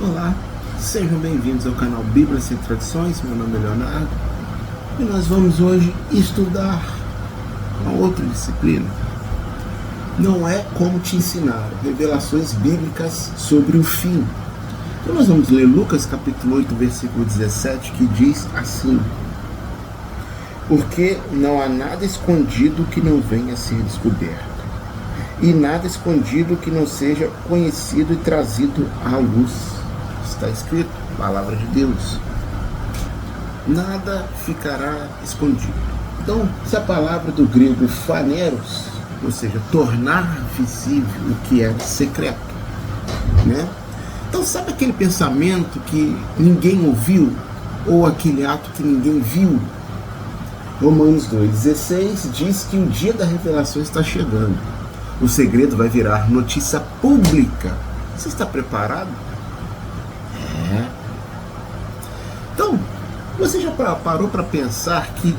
Olá, sejam bem-vindos ao canal Bíblia Sem Tradições. Meu nome é Leonardo e nós vamos hoje estudar uma outra disciplina. Não é como te ensinar, revelações bíblicas sobre o fim. Então nós vamos ler Lucas capítulo 8, versículo 17, que diz assim: porque não há nada escondido que não venha a ser descoberto, e nada escondido que não seja conhecido e trazido à luz. Está escrito, palavra de Deus. Nada ficará escondido. Então, se a palavra do grego phaneros, ou seja, tornar visível o que é secreto, né? Então, sabe aquele pensamento que ninguém ouviu, ou aquele ato que ninguém viu? Romanos 2,16 diz que o dia da revelação está chegando. O segredo vai virar notícia pública. Você está preparado? Então, você já parou para pensar que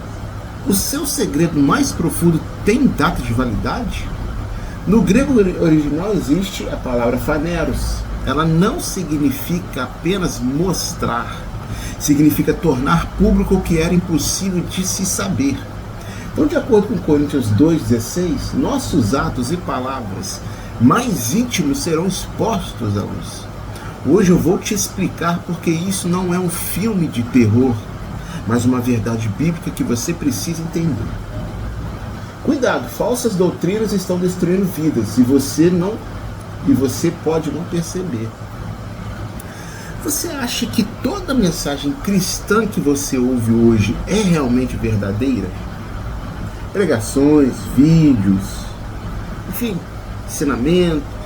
o seu segredo mais profundo tem data de validade? No grego original existe a palavra phaneros. Ela não significa apenas mostrar, significa tornar público o que era impossível de se saber. Então, de acordo com Coríntios 2,16, nossos atos e palavras mais íntimos serão expostos à luz. Hoje eu vou te explicar porque isso não é um filme de terror, mas uma verdade bíblica que você precisa entender. Cuidado, falsas doutrinas estão destruindo vidas e você pode não perceber. Você acha que toda mensagem cristã que você ouve hoje é realmente verdadeira? Pregações, vídeos, enfim, ensinamentos.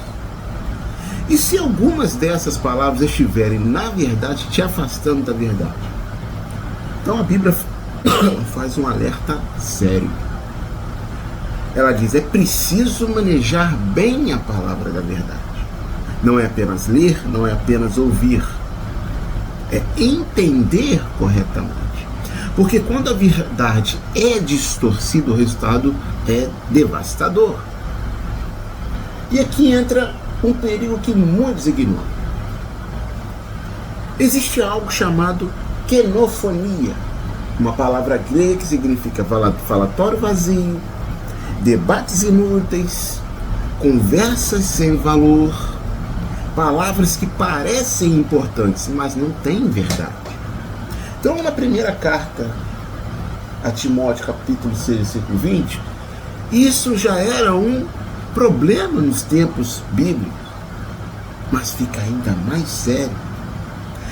E se algumas dessas palavras estiverem, na verdade, te afastando da verdade? Então a Bíblia faz um alerta sério. Ela diz, é preciso manejar bem a palavra da verdade. Não é apenas ler, não é apenas ouvir. É entender corretamente. Porque quando a verdade é distorcida, o resultado é devastador. E aqui entra um perigo que muitos ignoram. Existe algo chamado quenofonia, uma palavra grega que significa falatório vazio, debates inúteis, conversas sem valor, palavras que parecem importantes, mas não têm verdade. Então, na primeira carta a Timóteo, capítulo 6, versículo 20, isso já era um problema nos tempos bíblicos, mas fica ainda mais sério.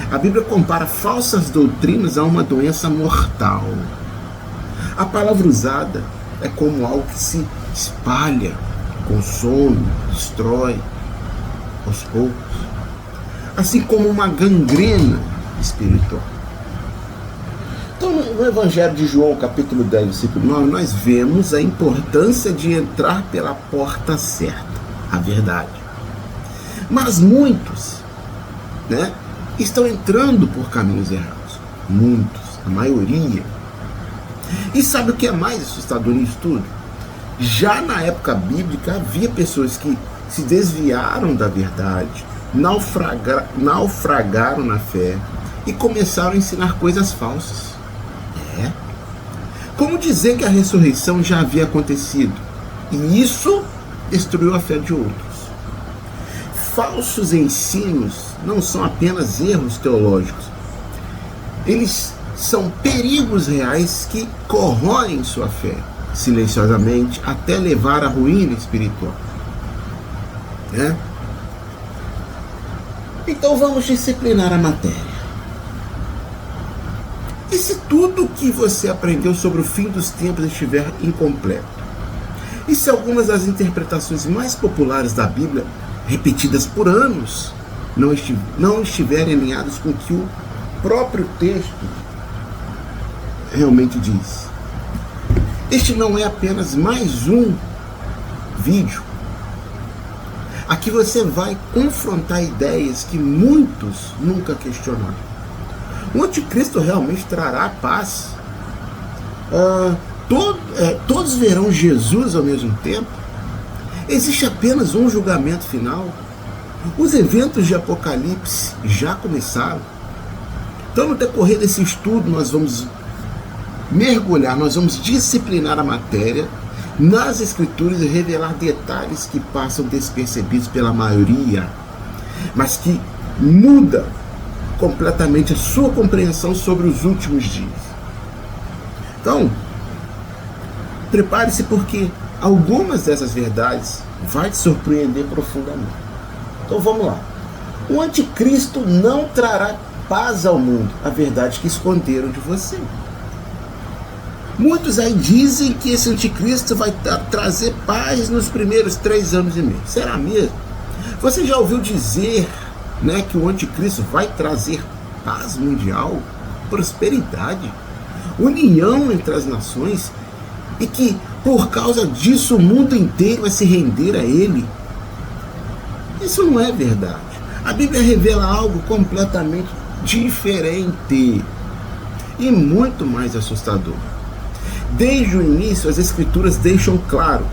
A Bíblia compara falsas doutrinas a uma doença mortal. A palavra usada é como algo que se espalha, consome, destrói aos poucos, assim como uma gangrena espiritual. Então, no Evangelho de João, capítulo 10, versículo 9, nós vemos a importância de entrar pela porta certa, a verdade. Mas muitos, estão entrando por caminhos errados. Muitos, a maioria. E sabe o que é mais assustador nisso tudo? Já na época bíblica havia pessoas que se desviaram da verdade, naufragaram na fé e começaram a ensinar coisas falsas. Como dizer que a ressurreição já havia acontecido? E isso destruiu a fé de outros. Falsos ensinos não são apenas erros teológicos. Eles são perigos reais que corroem sua fé, silenciosamente, até levar à ruína espiritual. Então vamos disciplinar a matéria. E se tudo que você aprendeu sobre o fim dos tempos estiver incompleto? E se algumas das interpretações mais populares da Bíblia, repetidas por anos, não estiverem alinhadas com o que o próprio texto realmente diz? Este não é apenas mais um vídeo. Aqui você vai confrontar ideias que muitos nunca questionaram. O anticristo realmente trará paz? Todos verão Jesus ao mesmo tempo? Existe apenas um julgamento final? Os eventos de Apocalipse já começaram. Então, no decorrer desse estudo, nós vamos mergulhar, nós vamos disciplinar a matéria nas Escrituras e revelar detalhes que passam despercebidos pela maioria, mas que muda completamente a sua compreensão sobre os últimos dias. Então, prepare-se, porque algumas dessas verdades vai te surpreender profundamente. Então vamos lá. O anticristo não trará paz ao mundo, a verdade que esconderam de você. Muitos aí dizem que esse anticristo vai trazer paz nos primeiros 3 anos e meio. Será mesmo? Você já ouviu dizer, né, que o anticristo vai trazer paz mundial, prosperidade, união entre as nações, e que por causa disso o mundo inteiro vai se render a ele? Isso não é verdade. A Bíblia revela algo completamente diferente e muito mais assustador. Desde o início, as Escrituras deixam claro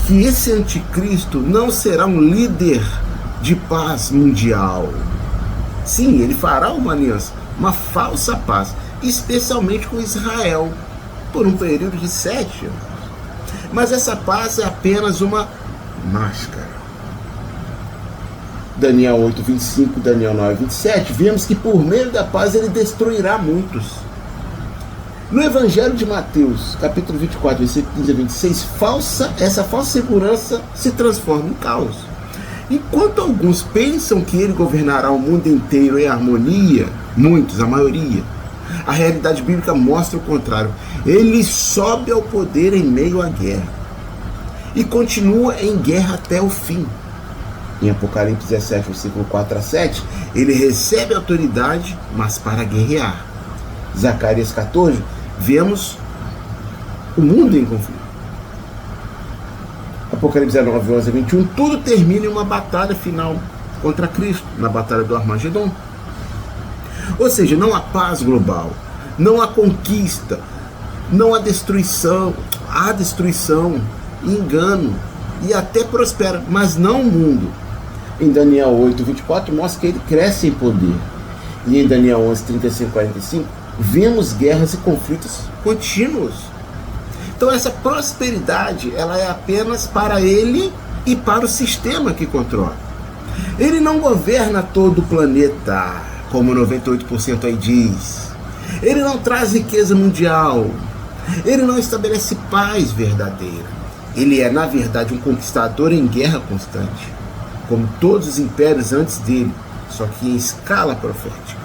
que esse anticristo não será um líder de paz mundial. Sim, ele fará uma aliança, uma falsa paz, especialmente com Israel, por um período de 7 anos. Mas essa paz é apenas uma máscara. Daniel 8:25, Daniel 9:27, vemos que por meio da paz ele destruirá muitos. No Evangelho de Mateus, capítulo 24, versículo 15 a 26, essa falsa segurança se transforma em caos. Enquanto alguns pensam que ele governará o mundo inteiro em harmonia, muitos, a maioria, a realidade bíblica mostra o contrário. Ele sobe ao poder em meio à guerra e continua em guerra até o fim. Em Apocalipse 17, versículo 4 a 7, ele recebe autoridade, mas para guerrear. Zacarias 14, vemos o mundo em conflito. Apocalipse 19, 11 a 21, tudo termina em uma batalha final contra Cristo, na batalha do Armagedon. Ou seja, não há paz global, não há conquista, não há destruição, engano e até prospera, mas não o mundo. Em Daniel 8:24 mostra que ele cresce em poder. E em Daniel 11:35 a 45 vemos guerras e conflitos contínuos. Então essa prosperidade, ela é apenas para ele e para o sistema que controla. Ele não governa todo o planeta, como 98% aí diz. Ele não traz riqueza mundial. Ele não estabelece paz verdadeira. Ele é, na verdade, um conquistador em guerra constante, como todos os impérios antes dele, só que em escala profética.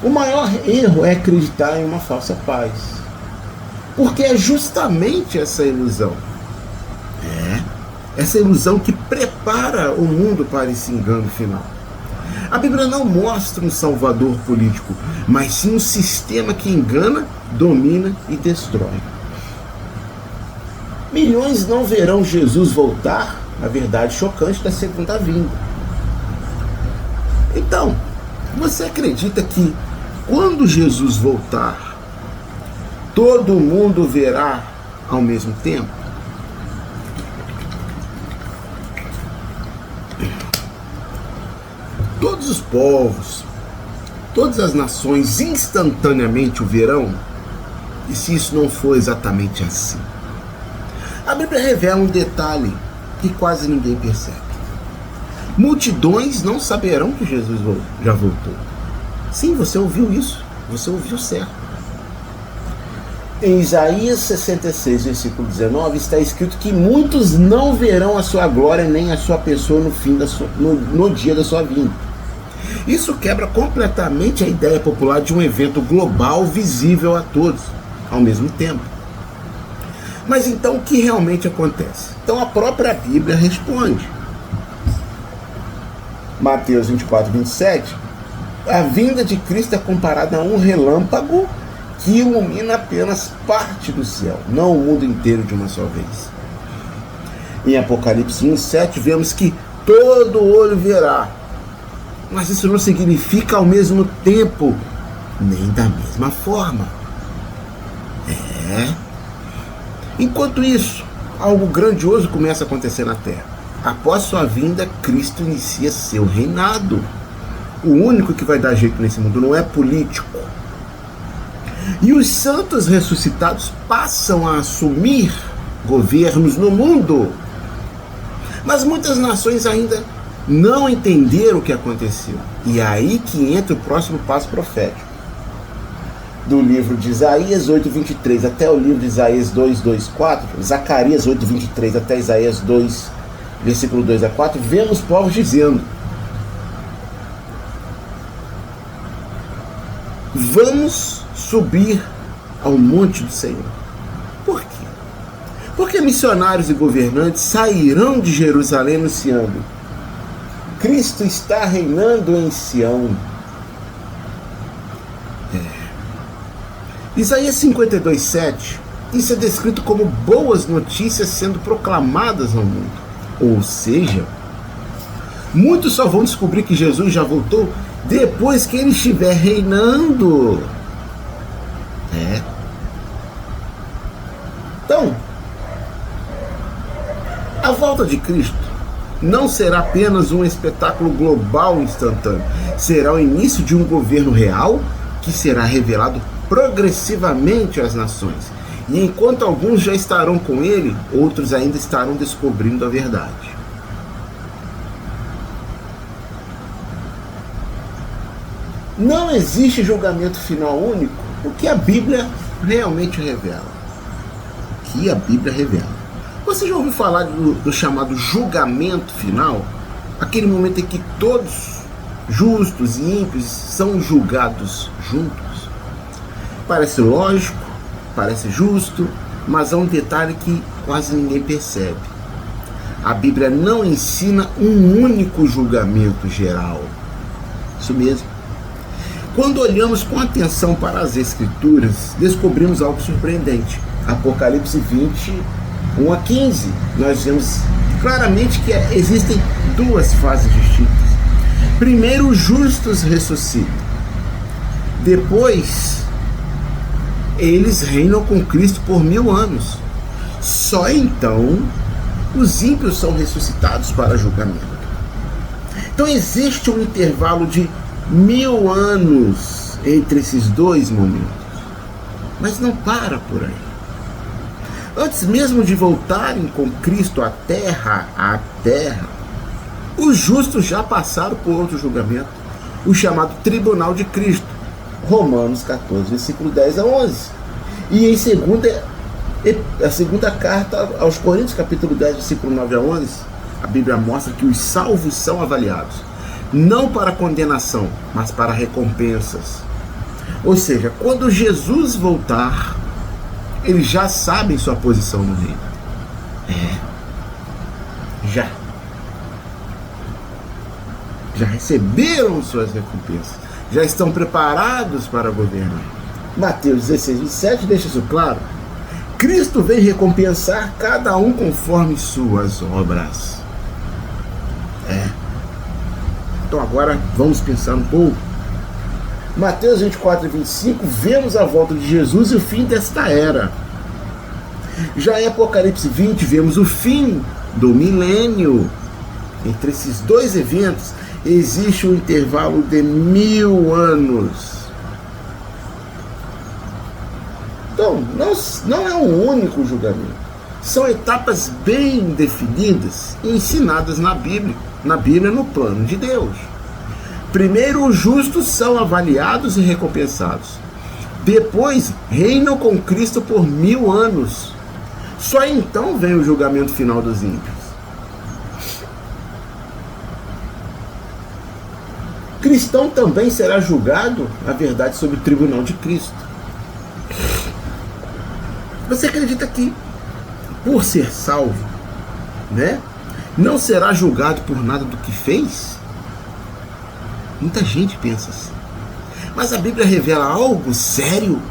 O maior erro é acreditar em uma falsa paz, porque é justamente essa ilusão. Essa ilusão que prepara o mundo para esse engano final. A Bíblia não mostra um salvador político, mas sim um sistema que engana, domina e destrói. Milhões não verão Jesus voltar, a verdade chocante da segunda vinda. Então, você acredita que quando Jesus voltar, todo mundo verá ao mesmo tempo? Todos os povos, todas as nações instantaneamente o verão? E se isso não for exatamente assim? A Bíblia revela um detalhe que quase ninguém percebe. Multidões não saberão que Jesus já voltou. Sim, você ouviu isso. Você ouviu certo. Em Isaías 66, versículo 19, está escrito que muitos não verão a sua glória nem a sua pessoa no dia da sua vinda. Isso quebra completamente a ideia popular de um evento global visível a todos, ao mesmo tempo. Mas então o que realmente acontece? Então a própria Bíblia responde. Mateus 24, 27, a vinda de Cristo é comparada a um relâmpago que ilumina apenas parte do céu, não o mundo inteiro de uma só vez. Em Apocalipse 1:7 vemos que todo olho verá, mas isso não significa ao mesmo tempo, nem da mesma forma. Enquanto isso, algo grandioso começa a acontecer na Terra. após sua vinda, Cristo inicia seu reinado. O único que vai dar jeito nesse mundo não é político. E os santos ressuscitados passam a assumir governos no mundo. Mas muitas nações ainda não entenderam o que aconteceu. E é aí que entra o próximo passo profético. Do livro de Isaías 8:23 até o livro de Isaías 2:4, Zacarias 8:23 até Isaías 2, versículo 2 a 4, vemos povos dizendo: vamos subir ao monte do Senhor. Por quê? Porque missionários e governantes sairão de Jerusalém anunciando: Cristo está reinando em Sião. Isaías 52:7, isso é descrito como boas notícias sendo proclamadas ao mundo. Ou seja, muitos só vão descobrir que Jesus já voltou depois que ele estiver reinando. Então, a volta de Cristo não será apenas um espetáculo global instantâneo. Será o início de um governo real que será revelado progressivamente às nações. E enquanto alguns já estarão com ele, outros ainda estarão descobrindo a verdade. Não existe julgamento final único, o que a Bíblia realmente revela. O que a Bíblia revela. Você já ouviu falar do chamado julgamento final? Aquele momento em que todos, justos e ímpios, são julgados juntos. Parece lógico, parece justo, mas há um detalhe que quase ninguém percebe. A Bíblia não ensina um único julgamento geral. Isso mesmo. Quando olhamos com atenção para as Escrituras, descobrimos algo surpreendente. Apocalipse 20:1-15, nós vemos claramente que existem duas fases distintas. Primeiro, os justos ressuscitam. Depois, eles reinam com Cristo por 1000 anos. Só então, os ímpios são ressuscitados para julgamento. Então existe um intervalo de 1000 anos entre esses dois momentos. Mas não para por aí. Antes mesmo de voltarem com Cristo à terra, os justos já passaram por outro julgamento, o chamado Tribunal de Cristo. Romanos 14, versículo 10 a 11. E a segunda carta aos Coríntios, capítulo 10, versículo 9 a 11, a Bíblia mostra que os salvos são avaliados, não para condenação, mas para recompensas. Ou seja, quando Jesus voltar, eles já sabem sua posição no reino. Já receberam suas recompensas. Já estão preparados para governar. Mateus 16:27 deixa isso claro. Cristo vem recompensar cada um conforme suas obras. Então agora vamos pensar um pouco. Mateus 24:25, vemos a volta de Jesus e o fim desta era. Já em Apocalipse 20, vemos o fim do milênio. Entre esses dois eventos, existe um intervalo de 1000 anos. Então, não é um único julgamento. São etapas bem definidas e ensinadas na Bíblia, no plano de Deus. Primeiro, os justos são avaliados e recompensados. Depois, reinam com Cristo por 1000 anos. Só então vem o julgamento final dos ímpios. Cristão também será julgado, na verdade, sobre o tribunal de Cristo. Você acredita que, por ser salvo, não será julgado por nada do que fez? Muita gente pensa assim. Mas a Bíblia revela algo sério,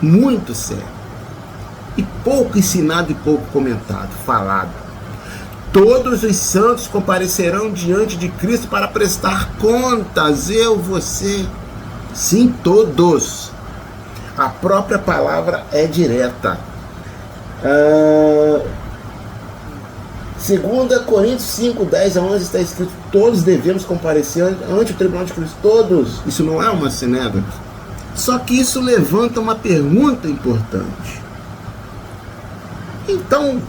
muito sério, e pouco ensinado e pouco comentado, falado. Todos os santos comparecerão diante de Cristo para prestar contas, eu, você. Sim, todos. A própria palavra é direta. 2 Coríntios 5, 10 a 11 está escrito: todos devemos comparecer ante o tribunal de Cristo. Todos. Isso não é uma sinédrica. Só que isso levanta uma pergunta importante. Então,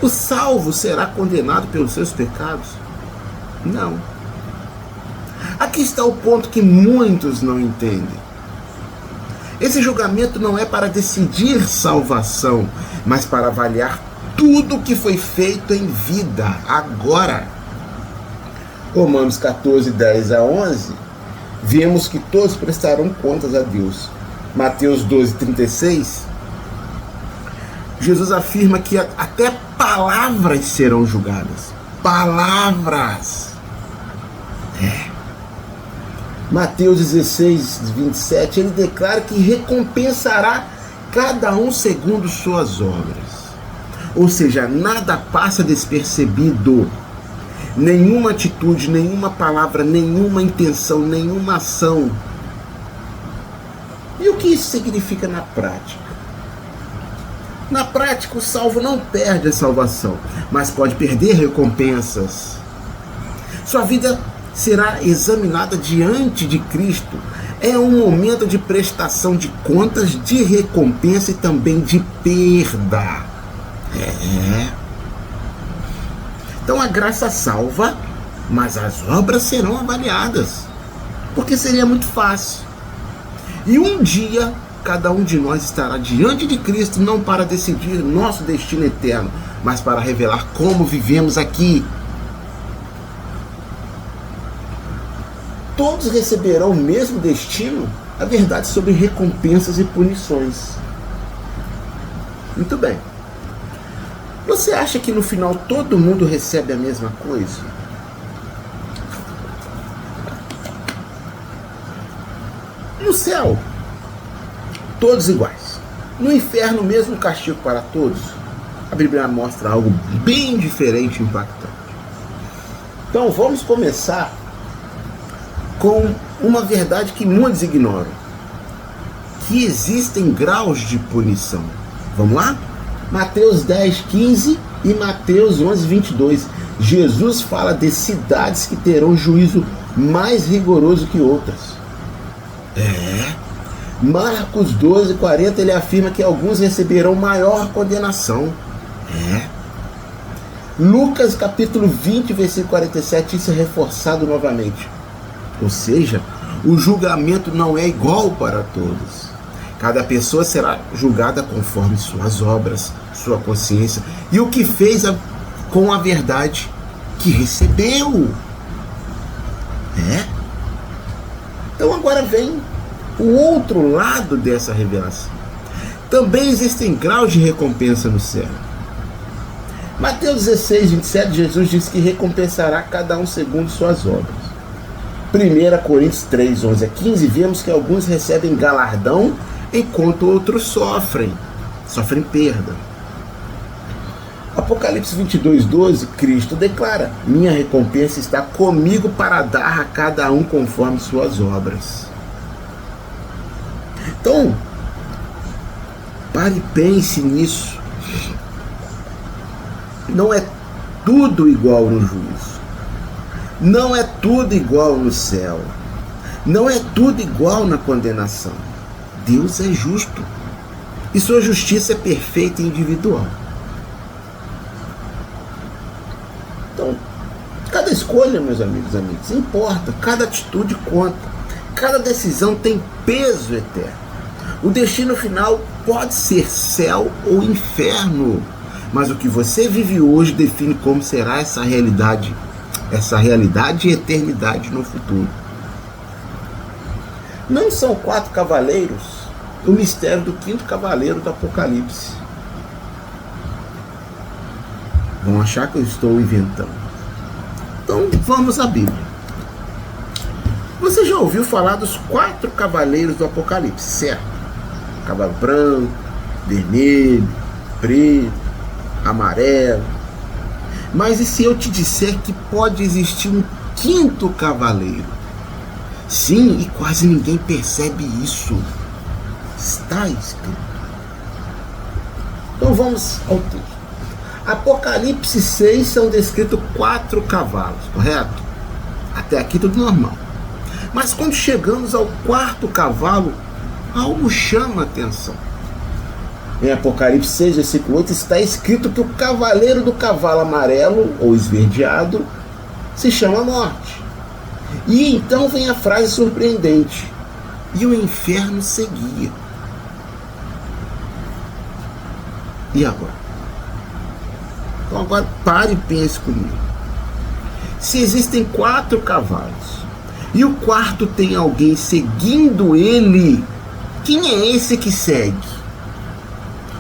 o salvo será condenado pelos seus pecados? Não. Aqui está o ponto que muitos não entendem. Esse julgamento não é para decidir salvação, mas para avaliar tudo o que foi feito em vida, agora. Romanos 14, 10 a 11, vemos que todos prestarão contas a Deus. Mateus 12, 36, Jesus afirma que até palavras serão julgadas. Palavras. Mateus 16, 27, ele declara que recompensará cada um segundo suas obras. Ou seja, nada passa despercebido. Nenhuma atitude, nenhuma palavra, nenhuma intenção, nenhuma ação. E o que isso significa na prática? Na prática, o salvo não perde a salvação, mas pode perder recompensas. Sua vida será examinada diante de Cristo. É um momento de prestação de contas, de recompensa e também de perda. Então a graça salva, mas as obras serão avaliadas, porque seria muito fácil. E um dia, cada um de nós estará diante de Cristo, não para decidir nosso destino eterno, mas para revelar como vivemos aqui. Todos receberão o mesmo destino? A verdade sobre recompensas e punições. Muito bem. Você acha que no final todo mundo recebe a mesma coisa? No céu, todos iguais. No inferno, mesmo castigo para todos. A Bíblia mostra algo bem diferente e impactante. Então vamos começar com uma verdade que muitos ignoram: que existem graus de punição. Vamos lá? Mateus 10, 15 e Mateus 11, 22. Jesus fala de cidades que terão juízo mais rigoroso que outras. Marcos 12, 40, ele afirma que alguns receberão maior condenação. Lucas capítulo 20, versículo 47, isso é reforçado novamente. Ou seja, o julgamento não é igual para todos. Cada pessoa será julgada conforme suas obras, sua consciência e o que fez com a verdade que recebeu. Então agora vem o outro lado dessa revelação. Também existem graus de recompensa no céu. Mateus 16, 27, Jesus diz que recompensará cada um segundo suas obras. 1 Coríntios 3, 11 a 15, vemos que alguns recebem galardão, enquanto outros sofrem perda. Apocalipse 22, 12, Cristo declara: minha recompensa está comigo para dar a cada um conforme suas obras. Então, pare e pense nisso. Não é tudo igual no juízo. Não é tudo igual no céu. Não é tudo igual na condenação. Deus é justo. E sua justiça é perfeita e individual. Então, cada escolha, meus amigos e amigas, importa. Cada atitude conta. Cada decisão tem peso eterno. O destino final pode ser céu ou inferno. Mas o que você vive hoje define como será essa realidade e eternidade no futuro. Não são 4 cavaleiros o mistério do 5º cavaleiro do Apocalipse. Vão achar que eu estou inventando. Então vamos à Bíblia. Você já ouviu falar dos 4 cavaleiros do Apocalipse, certo? Cavalo branco, vermelho, preto, amarelo. Mas e se eu te disser que pode existir um 5º cavaleiro? Sim, e quase ninguém percebe isso. Está escrito. Então vamos ao texto. Apocalipse 6 são descritos 4 cavalos, correto? Até aqui tudo normal. Mas quando chegamos ao 4º cavalo, algo chama a atenção. Em Apocalipse 6, versículo 8, está escrito que o cavaleiro do cavalo amarelo, ou esverdeado, se chama Morte. E então vem a frase surpreendente: e o inferno seguia. E agora? Então agora pare e pense comigo. Se existem 4 cavalos e o 4º tem alguém seguindo ele, quem é esse que segue?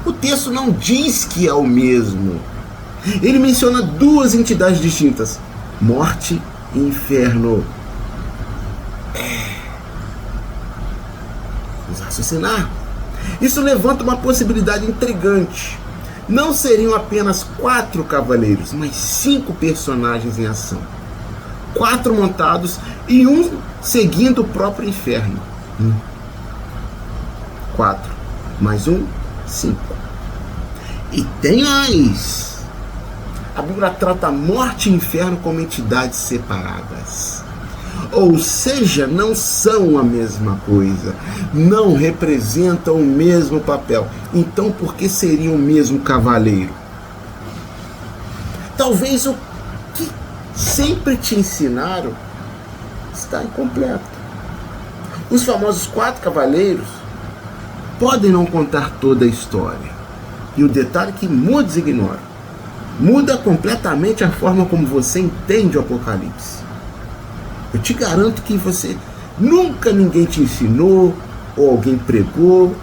O texto não diz que é o mesmo. Ele menciona 2 entidades distintas: morte e inferno. Vamos raciocinar. Isso levanta uma possibilidade intrigante. Não seriam apenas 4 cavaleiros, mas 5 personagens em ação. 4 montados e um seguindo o próprio inferno. 4 mais 1, 5. E tem mais. A Bíblia trata morte e inferno como entidades separadas. Ou seja, não são a mesma coisa. Não representam o mesmo papel. Então, por que seriam o mesmo cavaleiro? Talvez o que sempre te ensinaram está incompleto. Os famosos 4 cavaleiros podem não contar toda a história. E o detalhe que muitos ignoram: muda completamente a forma como você entende o Apocalipse. Eu te garanto que nunca ninguém te ensinou ou alguém pregou.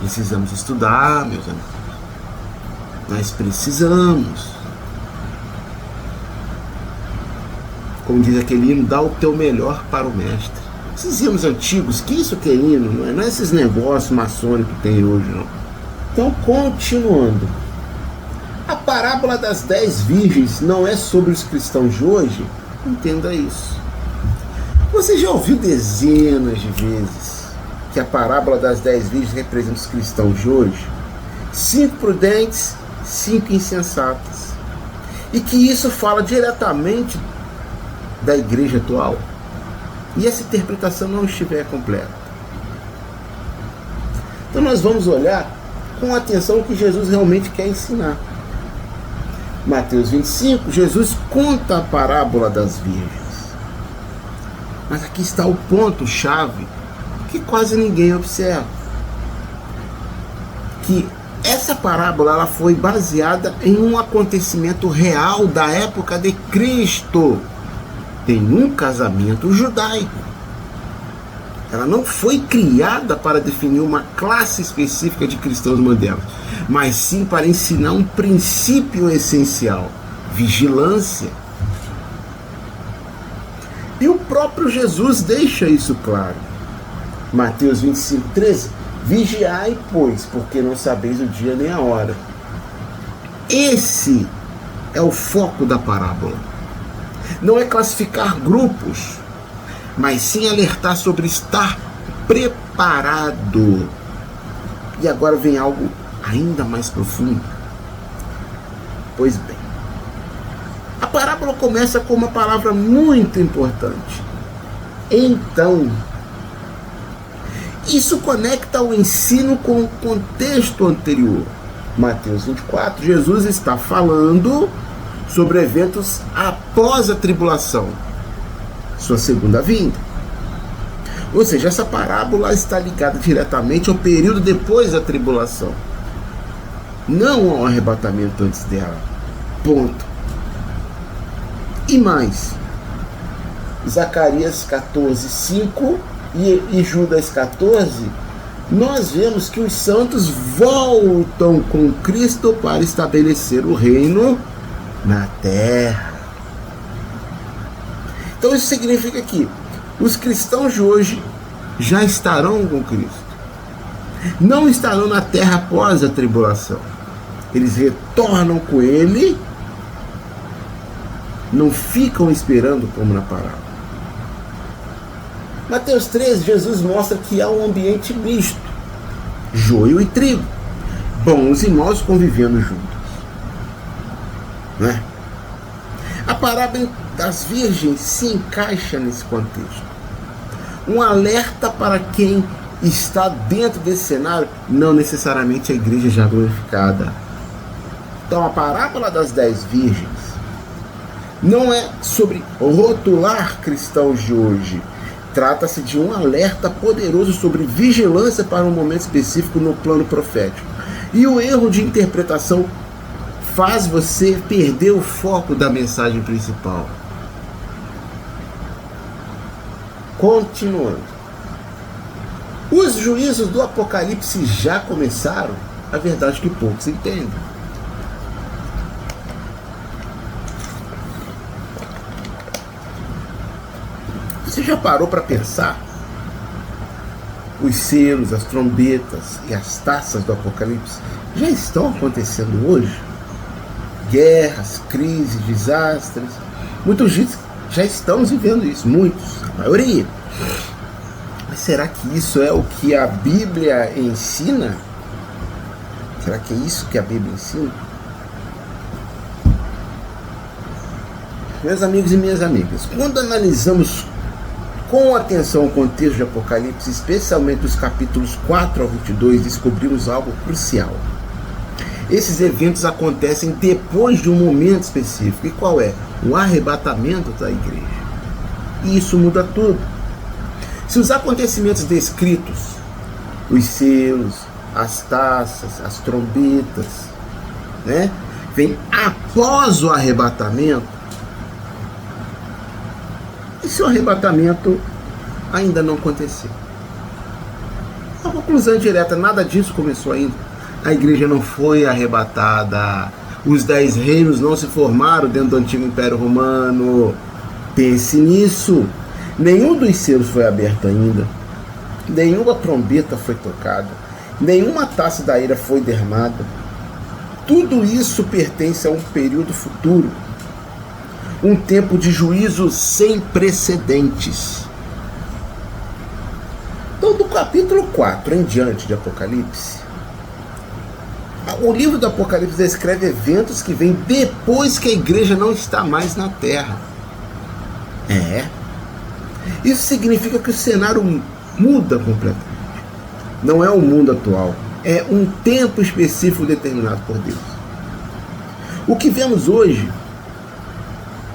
Precisamos estudar, meus amigos. Nós precisamos. Como diz aquele hino, dá o teu melhor para o mestre. Esses hinos antigos, que isso que é hino, não é esses negócios maçônicos que tem hoje, não. Então, continuando. A parábola das 10 virgens não é sobre os cristãos de hoje? Entenda isso. Você já ouviu dezenas de vezes que a parábola das 10 virgens representa os cristãos de hoje? 5 prudentes, 5 insensatas. E que isso fala diretamente da igreja atual. E essa interpretação não estiver completa. Então nós vamos olhar com atenção o que Jesus realmente quer ensinar. Mateus 25, Jesus conta a parábola das virgens. Mas aqui está o ponto-chave que quase ninguém observa. Que essa parábola ela foi baseada em um acontecimento real da época de Cristo. Em um casamento judaico. Ela não foi criada para definir uma classe específica de cristãos modernos, mas sim para ensinar um princípio essencial: vigilância. E o próprio Jesus deixa isso claro. Mateus 25, 13. Vigiai, pois, porque não sabeis o dia nem a hora. Esse é o foco da parábola. Não é classificar grupos, mas sim alertar sobre estar preparado. E agora vem algo ainda mais profundo. Pois bem, a parábola começa com uma palavra muito importante: então. Isso conecta o ensino com o contexto anterior. Mateus 24, Jesus está falando sobre eventos após a tribulação, sua segunda vinda. Ou seja, essa parábola está ligada diretamente ao período depois da tribulação, não ao arrebatamento antes dela. Ponto. E mais, Zacarias 14, 5 e Judas 14, nós vemos que os santos voltam com Cristo para estabelecer o reino na terra. Então isso significa que os cristãos de hoje já estarão com Cristo. Não estarão na terra após a tribulação. Eles retornam com Ele, não ficam esperando como na parábola. Mateus 13, Jesus mostra que há um ambiente misto, joio e trigo. bons e maus convivendo juntos. Não é? A parábola das virgens se encaixa nesse contexto. Um alerta para quem está dentro desse cenário, não necessariamente a igreja já glorificada. Então a parábola das 10 virgens não é sobre rotular cristãos de hoje. Trata-se de um alerta poderoso sobre vigilância para um momento específico no plano profético. E o erro de interpretação faz você perder o foco da mensagem principal. Continuando. Os juízos do Apocalipse já começaram? A verdade é que poucos entendem. Você já parou para pensar? Os selos, as trombetas e as taças do Apocalipse já estão acontecendo hoje? Guerras, crises, desastres. Muitos dizem que já estamos vivendo isso, muitos, a maioria. Mas será que isso é o que a Bíblia ensina? Será que é isso que a Bíblia ensina? Meus amigos e minhas amigas, quando analisamos com atenção o contexto de Apocalipse, especialmente os capítulos 4 ao 22, descobrimos algo crucial. Esses eventos acontecem depois de um momento específico. E qual é? O arrebatamento da igreja. E isso muda tudo. Se os acontecimentos descritos, os selos, as taças, as trombetas, né, vêm após o arrebatamento, e se o arrebatamento ainda não aconteceu? A conclusão direta, nada disso começou ainda. A igreja não foi arrebatada. Os 10 reinos não se formaram dentro do antigo Império Romano. Pense nisso. Nenhum dos selos foi aberto ainda. Nenhuma trombeta foi tocada. Nenhuma taça da ira foi derramada. Tudo isso pertence a um período futuro. Um tempo de juízo sem precedentes. Então, do capítulo 4 em diante de Apocalipse, o livro do Apocalipse descreve eventos que vêm depois que a igreja não está mais na terra. Isso significa que o cenário muda completamente. Não é o mundo atual, é um tempo específico determinado por Deus. O que vemos hoje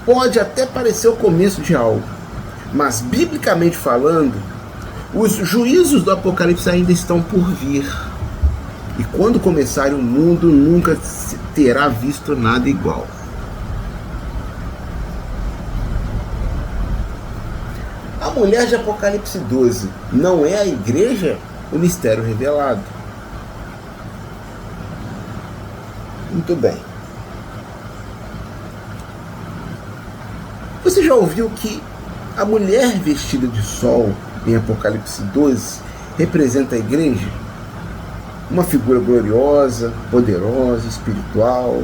pode até parecer o começo de algo, mas biblicamente falando, os juízos do Apocalipse ainda estão por vir. E quando começarem, o mundo nunca terá visto nada igual. A mulher de Apocalipse 12 não é a igreja? O mistério revelado. Muito bem. Você já ouviu que a mulher vestida de sol em Apocalipse 12 representa a igreja? Uma figura gloriosa, poderosa, espiritual.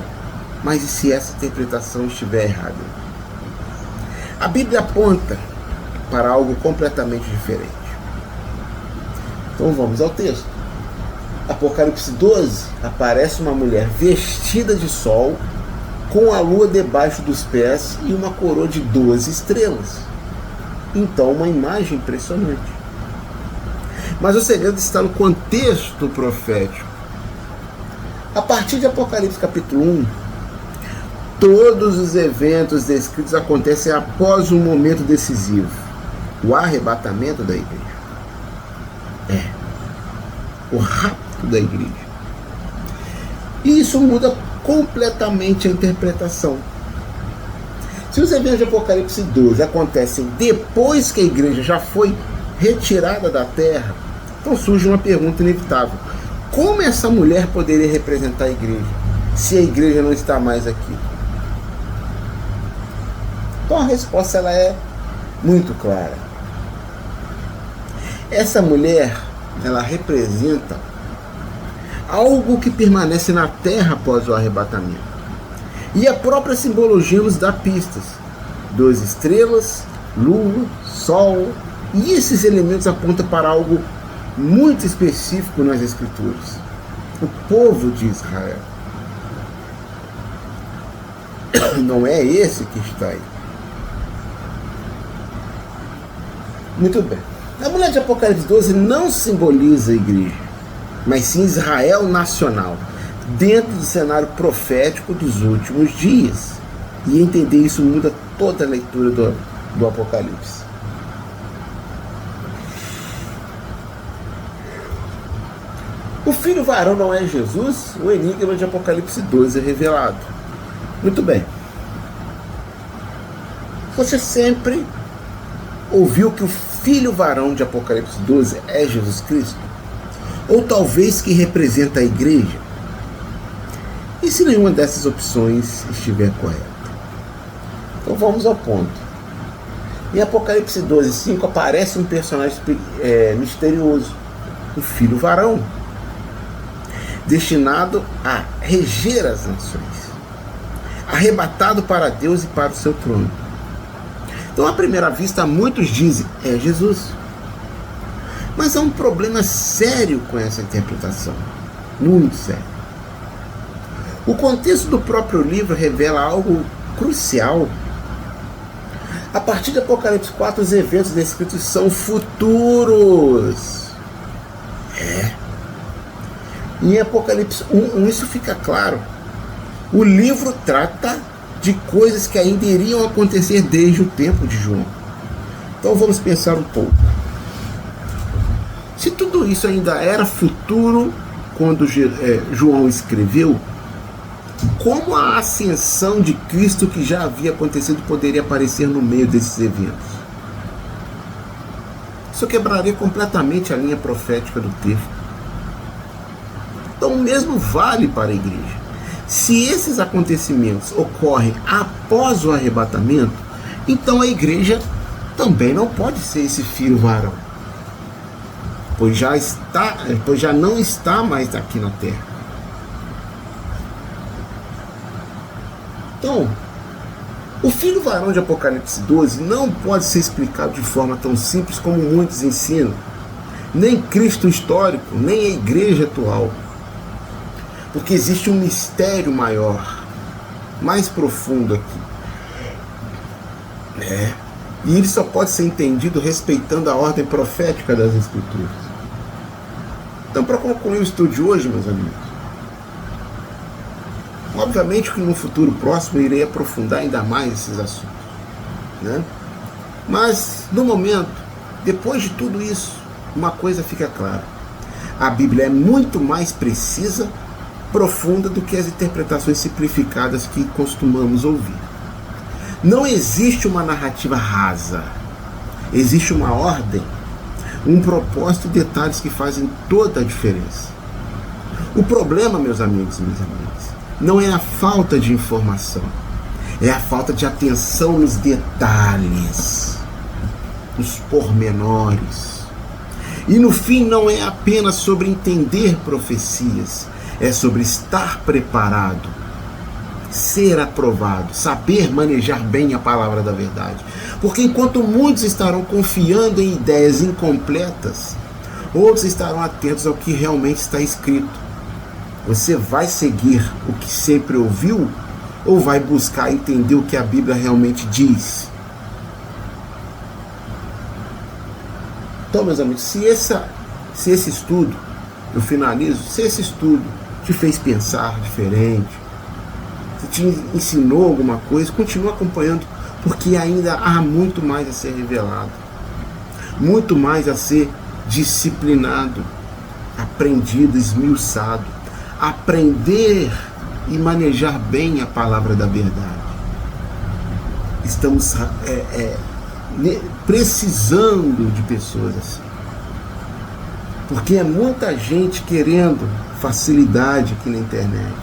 Mas e se essa interpretação estiver errada? A Bíblia aponta para algo completamente diferente. Então vamos ao texto. Apocalipse 12, aparece uma mulher vestida de sol, com a lua debaixo dos pés e uma coroa de 12 estrelas. Então, uma imagem impressionante. Mas o segredo está no contexto profético. A partir de Apocalipse capítulo 1, todos os eventos descritos acontecem após um momento decisivo, o arrebatamento da igreja. O rapto da igreja. E isso muda completamente a interpretação. Se os eventos de Apocalipse 12 acontecem depois que a igreja já foi retirada da terra, então surge uma pergunta inevitável: como essa mulher poderia representar a igreja, se a igreja não está mais aqui? Então a resposta ela é muito clara. Essa mulher, ela representa algo que permanece na terra após o arrebatamento. E a própria simbologia nos dá pistas. 12 estrelas, lua, sol, e esses elementos apontam para algo muito específico nas Escrituras. o povo de Israel. Não é esse que está aí. Muito bem. A mulher de Apocalipse 12 não simboliza a igreja, mas sim Israel nacional, dentro do cenário profético dos últimos dias. E entender isso muda toda a leitura do Apocalipse. O filho varão não é Jesus? O enigma de Apocalipse 12 é revelado. Muito bem. Você sempre ouviu que o filho varão de Apocalipse 12 é Jesus Cristo? Ou talvez que representa a igreja? E se nenhuma dessas opções estiver correta? Então vamos ao ponto. Em Apocalipse 12, 5 aparece um personagem misterioso, o filho varão, destinado a reger as nações, arrebatado para Deus e para o seu trono. Então, à primeira vista, muitos dizem, é Jesus. Mas há um problema sério com essa interpretação. Muito sério. O contexto do próprio livro revela algo crucial. A partir de Apocalipse 4, os eventos descritos são futuros. Em Apocalipse 1, isso fica claro. O livro trata de coisas que ainda iriam acontecer desde o tempo de João. Então vamos pensar um pouco. Se tudo isso ainda era futuro quando João escreveu, como a ascensão de Cristo que já havia acontecido poderia aparecer no meio desses eventos? Isso quebraria completamente a linha profética do texto. Então o mesmo vale para a igreja. Se esses acontecimentos ocorrem após o arrebatamento, então a igreja também não pode ser esse filho varão, pois já não está mais aqui na terra. Então, o filho varão de Apocalipse 12 não pode ser explicado de forma tão simples como muitos ensinam, nem Cristo histórico, nem a igreja atual. Porque existe um mistério maior, mais profundo aqui. E ele só pode ser entendido respeitando a ordem profética das Escrituras. Então, para concluir o estudo de hoje, meus amigos, obviamente que no futuro próximo eu irei aprofundar ainda mais esses assuntos, né? Mas, no momento, depois de tudo isso, uma coisa fica clara. A Bíblia é muito mais precisa, profunda do que as interpretações simplificadas que costumamos ouvir. Não existe uma narrativa rasa. Existe uma ordem, um propósito e detalhes que fazem toda a diferença. O problema, meus amigos e minhas amigas, não é a falta de informação, é a falta de atenção nos detalhes, nos pormenores. E no fim não é apenas sobre entender profecias, é sobre estar preparado, ser aprovado, saber manejar bem a palavra da verdade. Porque enquanto muitos estarão confiando em ideias incompletas, outros estarão atentos ao que realmente está escrito. Você vai seguir o que sempre ouviu ou vai buscar entender o que a Bíblia realmente diz? Então, meus amigos, se esse estudo, eu finalizo, se esse estudo te fez pensar diferente, se te ensinou alguma coisa, continua acompanhando, porque ainda há muito mais a ser revelado, muito mais a ser disciplinado, aprendido, esmiuçado, aprender e manejar bem a palavra da verdade. Estamos precisando de pessoas assim, porque é muita gente querendo facilidade aqui na internet,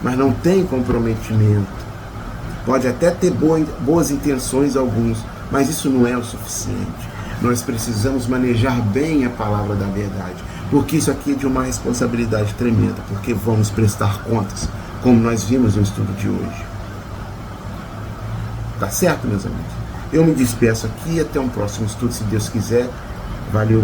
mas não tem comprometimento. Pode até ter boas intenções alguns, mas isso não é o suficiente. Nós precisamos manejar bem a palavra da verdade, porque isso aqui é de uma responsabilidade tremenda, porque vamos prestar contas, como nós vimos no estudo de hoje. Tá certo, meus amigos? Eu me despeço aqui, até um próximo estudo, se Deus quiser. Valeu!